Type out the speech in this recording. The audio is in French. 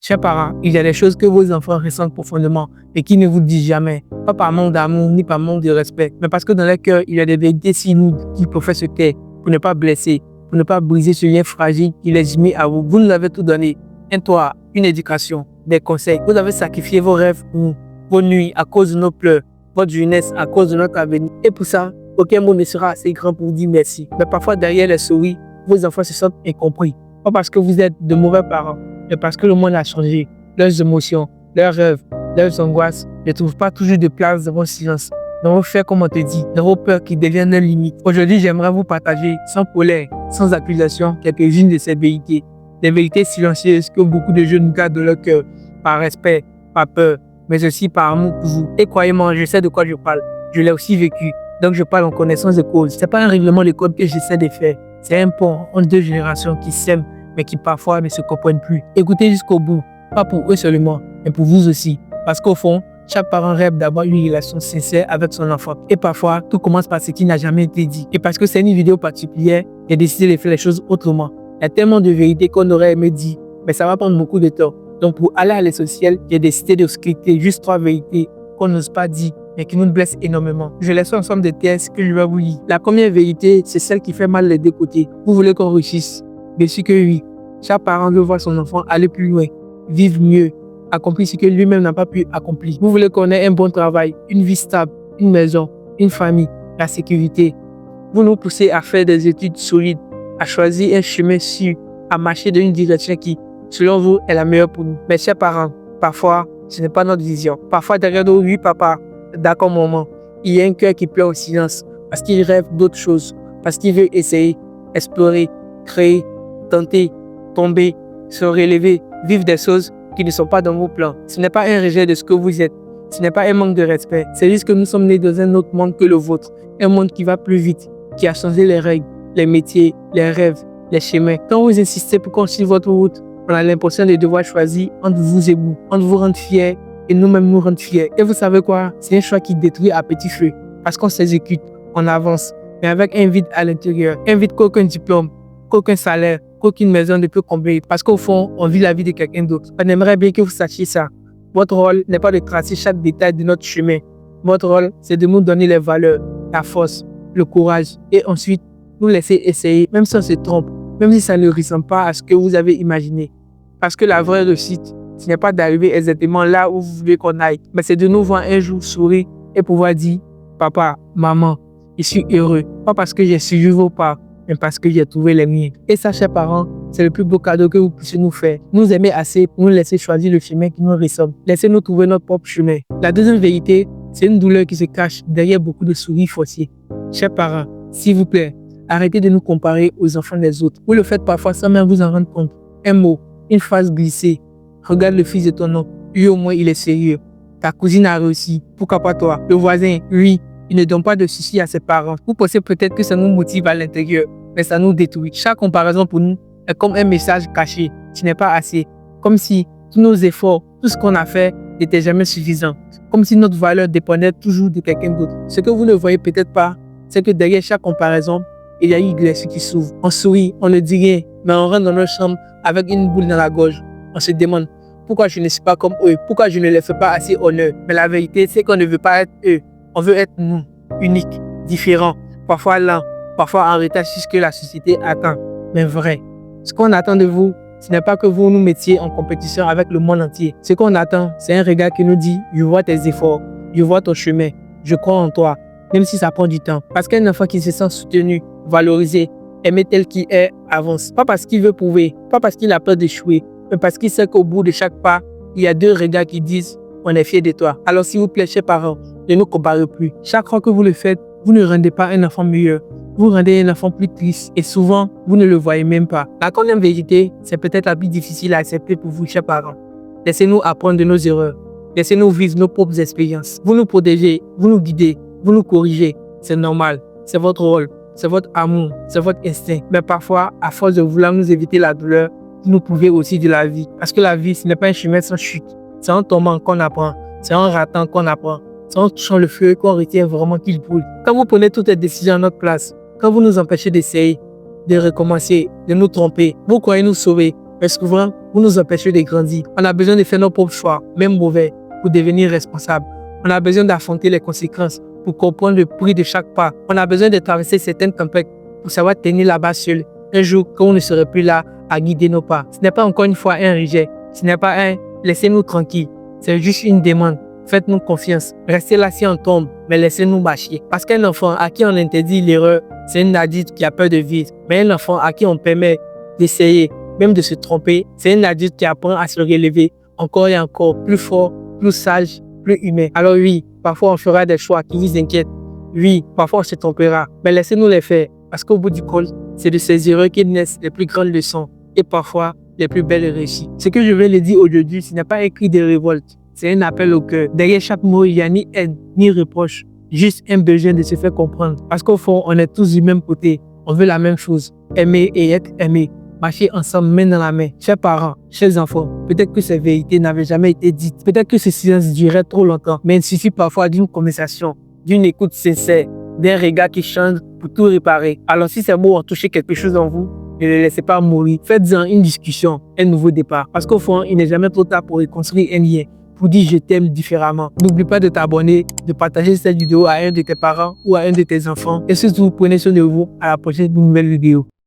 Chers parents, il y a des choses que vos enfants ressentent profondément et qui ne vous disent jamais. Pas par manque d'amour ni par manque de respect, mais parce que dans leur cœur, il y a des vérités si nous qui préfèrent se taire pour ne pas blesser, pour ne pas briser ce lien fragile qui les unit à vous. Vous nous avez tout donné. Un toit, une éducation, des conseils. Vous avez sacrifié vos rêves pour nous, vos nuits à cause de nos pleurs, votre jeunesse à cause de notre avenir. Et pour ça, aucun mot ne sera assez grand pour vous dire merci. Mais parfois, derrière les souris, vos enfants se sentent incompris. Pas parce que vous êtes de mauvais parents, mais parce que le monde a changé. Leurs émotions, leurs rêves, leurs angoisses ne trouvent pas toujours de place dans vos silences, dans vos faits comme on te dit, dans vos peurs qui deviennent leurs limites. Aujourd'hui, j'aimerais vous partager, sans colère, sans accusation, quelques-unes de ces vérités. Des vérités silencieuses que beaucoup de jeunes gardent dans leur cœur, par respect, par peur, mais aussi par amour pour vous. Et croyez-moi, je sais de quoi je parle. Je l'ai aussi vécu, donc je parle en connaissance de cause. Ce n'est pas un règlement de code que j'essaie de faire. C'est un pont entre deux générations qui s'aiment, mais qui parfois ne se comprennent plus. Écoutez jusqu'au bout, pas pour eux seulement, mais pour vous aussi. Parce qu'au fond, chaque parent rêve d'avoir une relation sincère avec son enfant. Et parfois, tout commence par ce qui n'a jamais été dit. Et parce que c'est une vidéo particulière, j'ai décidé de faire les choses autrement. Il y a tellement de vérités qu'on aurait aimé dire, mais ça va prendre beaucoup de temps. Donc pour aller à l'essentiel, j'ai décidé de scripter juste 3 vérités qu'on n'ose pas dire, mais qui nous blessent énormément. Je laisse ensemble des textes que je vais vous lire. La première vérité, c'est celle qui fait mal les deux côtés. Vous voulez qu'on réussisse? Bien sûr que oui. Chaque parent veut voir son enfant aller plus loin, vivre mieux, accomplir ce que lui-même n'a pas pu accomplir. Vous voulez qu'on ait un bon travail, une vie stable, une maison, une famille, la sécurité. Vous nous poussez à faire des études solides, à choisir un chemin sûr, à marcher dans une direction qui, selon vous, est la meilleure pour nous. Mais chers parents, parfois, ce n'est pas notre vision. Parfois, derrière nos oui, papa, d'accord, maman, il y a un cœur qui pleure au silence parce qu'il rêve d'autres choses, parce qu'il veut essayer, explorer, créer, tenter, tomber, se relever, vivre des choses qui ne sont pas dans vos plans. Ce n'est pas un rejet de ce que vous êtes. Ce n'est pas un manque de respect. C'est juste que nous sommes nés dans un autre monde que le vôtre. Un monde qui va plus vite, qui a changé les règles, les métiers, les rêves, les chemins. Quand vous insistez pour qu'on suive votre route, on a l'impression de devoir choisir entre vous et vous, entre vous rendre fiers et nous-mêmes nous rendre fiers. Et vous savez quoi? C'est un choix qui détruit à petit feu. Parce qu'on s'exécute, on avance, mais avec un vide à l'intérieur. Un vide qu'aucun diplôme, qu'aucun salaire, qu'aucune maison ne peut combler. Parce qu'au fond, on vit la vie de quelqu'un d'autre. On aimerait bien que vous sachiez ça. Votre rôle n'est pas de tracer chaque détail de notre chemin. Votre rôle, c'est de nous donner les valeurs, la force, le courage et ensuite nous laisser essayer, même si on se trompe, même si ça ne ressemble pas à ce que vous avez imaginé. Parce que la vraie réussite, ce n'est pas d'arriver exactement là où vous voulez qu'on aille, mais c'est de nous voir un jour sourire et pouvoir dire « Papa, maman, je suis heureux. » Pas parce que j'ai suivi vos pas, mais parce que j'ai trouvé les miens. Et ça, chers parents, c'est le plus beau cadeau que vous puissiez nous faire. Nous aimer assez pour nous laisser choisir le chemin qui nous ressemble. Laissez-nous trouver notre propre chemin. La deuxième vérité, c'est une douleur qui se cache derrière beaucoup de sourires forcés. Chers parents, s'il vous plaît, arrêtez de nous comparer aux enfants des autres. Vous le faites parfois sans même vous en rendre compte. Un mot, une phrase glissée. Regarde le fils de ton oncle. Lui au moins il est sérieux. Ta cousine a réussi. Pourquoi pas toi? Le voisin, lui, il ne donne pas de soucis à ses parents. Vous pensez peut-être que ça nous motive à l'intérieur, mais ça nous détruit. Chaque comparaison pour nous est comme un message caché. Ce n'est pas assez. Comme si tous nos efforts, tout ce qu'on a fait n'était jamais suffisant. Comme si notre valeur dépendait toujours de quelqu'un d'autre. Ce que vous ne voyez peut-être pas, c'est que derrière chaque comparaison, il y a une blessure qui s'ouvre. On sourit, on ne dit rien, mais on rentre dans notre chambre avec une boule dans la gorge. On se demande pourquoi je ne suis pas comme eux, pourquoi je ne les fais pas assez honneur. Mais la vérité, c'est qu'on ne veut pas être eux. On veut être nous, uniques, différents, parfois lents, parfois en retard sur ce que la société attend, mais vrai. Ce qu'on attend de vous, ce n'est pas que vous nous mettiez en compétition avec le monde entier. Ce qu'on attend, c'est un regard qui nous dit « Je vois tes efforts, je vois ton chemin, je crois en toi », même si ça prend du temps. Parce qu'un enfant qui se sent soutenu, valorisé, aimé tel qu'il est, avance. Pas parce qu'il veut prouver, pas parce qu'il a peur d'échouer, mais parce qu'il sait qu'au bout de chaque pas, il y a 2 regards qui disent « On est fiers de toi ». Alors s'il vous plaît, chers parents, ne nous comparez plus. Chaque fois que vous le faites, vous ne rendez pas un enfant meilleur. Vous rendez un enfant plus triste et souvent, vous ne le voyez même pas. La troisième vérité, c'est peut-être la plus difficile à accepter pour vous, chers parents. Laissez-nous apprendre de nos erreurs. Laissez-nous vivre nos propres expériences. Vous nous protégez, vous nous guidez, vous nous corrigez. C'est normal. C'est votre rôle. C'est votre amour. C'est votre instinct. Mais parfois, à force de vouloir nous éviter la douleur, vous nous prouvez aussi de la vie. Parce que la vie, ce n'est pas un chemin sans chute. C'est en tombant qu'on apprend. C'est en ratant qu'on apprend. C'est en touchant le feu qu'on retient vraiment qu'il brûle. Quand vous prenez toutes les décisions à notre place, quand vous nous empêchez d'essayer, de recommencer, de nous tromper, vous croyez nous sauver, Mais souvent, vous nous empêchez de grandir. On a besoin de faire nos propres choix, même mauvais, pour devenir responsable. On a besoin d'affronter les conséquences pour comprendre le prix de chaque pas. On a besoin de traverser certaines tempêtes pour savoir tenir la base seul. Un jour, quand on ne serait plus là à guider nos pas. Ce n'est pas encore une fois un rejet. Ce n'est pas un laissez-nous tranquilles. C'est juste une demande. Faites-nous confiance. Restez là si on tombe, mais laissez-nous marcher. Parce qu'un enfant à qui on interdit l'erreur, c'est un adulte qui a peur de vivre. Mais un enfant à qui on permet d'essayer, même de se tromper, c'est un adulte qui apprend à se relever encore et encore, plus fort, plus sage, plus humain. Alors oui, parfois on fera des choix qui vous inquiètent. Oui, parfois on se trompera, mais laissez-nous les faire. Parce qu'au bout du compte, c'est de ces erreurs qui naissent les plus grandes leçons et parfois les plus belles réussites. Ce que je vais le dire aujourd'hui, ce n'est pas un cri de révolte, c'est un appel au cœur. Derrière chaque mot, il n'y a ni aide, ni reproche, juste un besoin de se faire comprendre. Parce qu'au fond, on est tous du même côté, on veut la même chose, aimer et être aimé. Marcher ensemble, main dans la main. Chers parents, chers enfants, peut-être que ces vérités n'avaient jamais été dites. Peut-être que ce silence durait trop longtemps. Mais il suffit parfois d'une conversation, d'une écoute sincère, d'un regard qui change pour tout réparer. Alors si ces mots ont touché quelque chose en vous, ne les laissez pas mourir. Faites-en une discussion, un nouveau départ. Parce qu'au fond, il n'est jamais trop tard pour reconstruire un lien, pour dire je t'aime différemment. N'oublie pas de t'abonner, de partager cette vidéo à un de tes parents ou à un de tes enfants. Et surtout, prenez soin de vous. À la prochaine nouvelle vidéo.